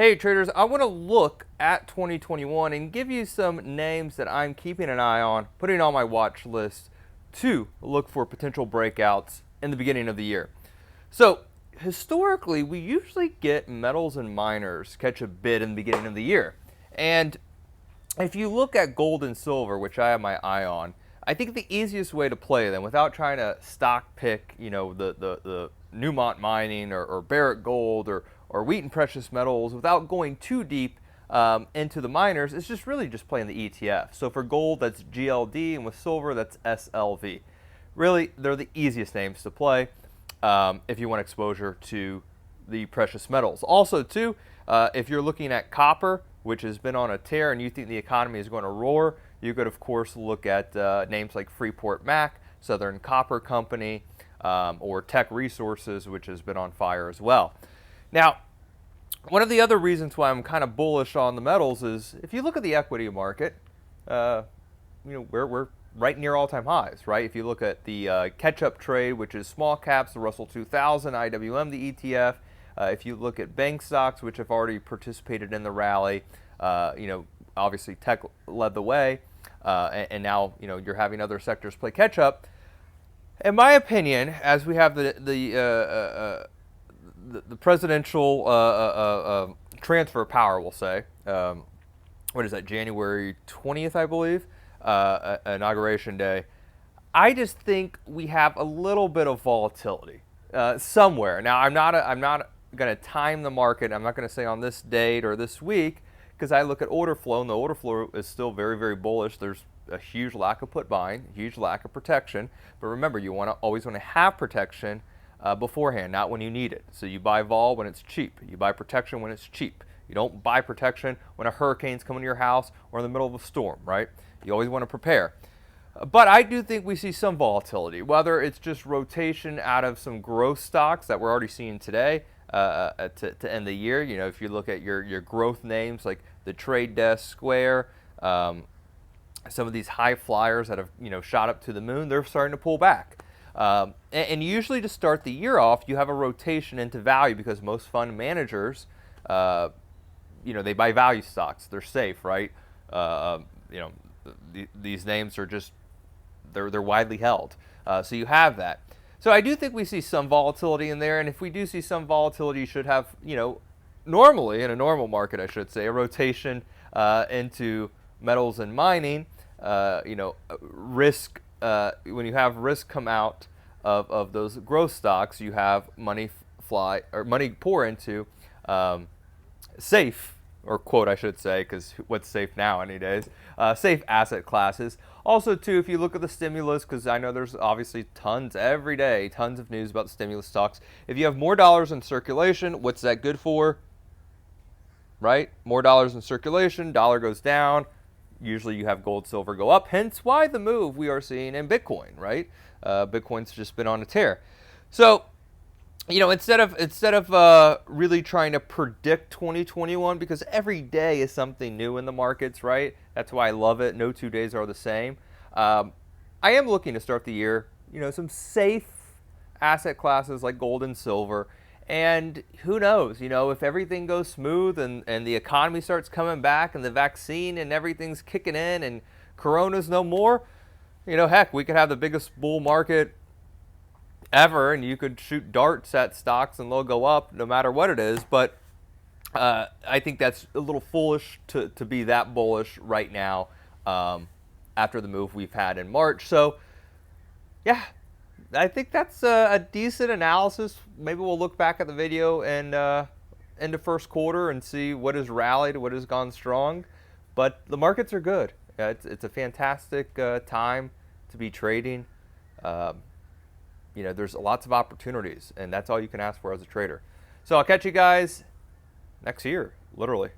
Hey traders, I want to look at 2021 and give you some names that I'm keeping an eye on, putting on my watch list to look for potential breakouts in the beginning of the year. So historically, we usually get metals and miners catch a bid in the beginning of the year. And if you look at gold and silver, which I have my eye on, I think the easiest way to play them without trying to stock pick, the Newmont Mining or Barrick Gold or Wheaton Precious Metals without going too deep into the miners is just really just playing the ETF. So for gold, that's GLD, and with silver, that's SLV. Really, they're the easiest names to play if you want exposure to the precious metals. Also, too, if you're looking at copper, which has been on a tear, and you think the economy is going to roar, you could, of course, look at names like Freeport-McMoRan, Southern Copper Company, or Tech Resources, which has been on fire as well. Now, one of the other reasons why I'm kind of bullish on the metals is if you look at the equity market, we're right near all-time highs, right? If you look at the catch-up trade, which is small caps, the Russell 2000, IWM, the ETF. If you look at bank stocks, which have already participated in the rally, obviously tech led the way, and now you're having other sectors play catch-up. In my opinion, as we have the presidential transfer of power, we'll say, what is that, January 20th, I believe, inauguration day, I just think we have a little bit of volatility somewhere. Now, I'm not going to time the market. I'm not going to say on this date or this week, because I look at order flow, and the order flow is still very, very bullish. There's a huge lack of put buying, huge lack of protection. But remember, you always want to have protection beforehand, not when you need it. So you buy vol when it's cheap. You buy protection when it's cheap. You don't buy protection when a hurricane's coming to your house or in the middle of a storm, right? You always want to prepare. But I do think we see some volatility, whether it's just rotation out of some growth stocks that we're already seeing today to end the year. If you look at your growth names like the Trade Desk, Square, some of these high flyers that have shot up to the moon, they're starting to pull back. And usually to start the year off, you have a rotation into value because most fund managers, they buy value stocks. They're safe, right? These names are just, they're widely held. So you have that. So I do think we see some volatility in there. And if we do see some volatility, you should have, normally in a normal market, I should say, a rotation into metals and mining. Risk, when you have risk come out of those growth stocks, you have money pour into safe, or quote I should say, because what's safe now any days, safe asset classes. Also too, if you look at the stimulus, because I know there's obviously tons every day, tons of news about the stimulus stocks. If you have more dollars in circulation, what's that good for? Right? More dollars in circulation, dollar goes down. Usually you have gold, silver go up, hence why the move we are seeing in Bitcoin, right? Bitcoin's just been on a tear. So, instead of really trying to predict 2021, because every day is something new in the markets, right? That's why I love it. No 2 days are the same. I am looking to start the year, some safe asset classes like gold and silver. And who knows, if everything goes smooth and the economy starts coming back and the vaccine and everything's kicking in and corona's no more, heck, we could have the biggest bull market ever and you could shoot darts at stocks and they'll go up no matter what it is. But I think that's a little foolish to be that bullish right now after the move we've had in March. So, yeah. I think that's a decent analysis. Maybe we'll look back at the video and into first quarter and see what has rallied, what has gone strong. But the markets are good. It's a fantastic time to be trading. There's lots of opportunities, and that's all you can ask for as a trader. So I'll catch you guys next year, literally.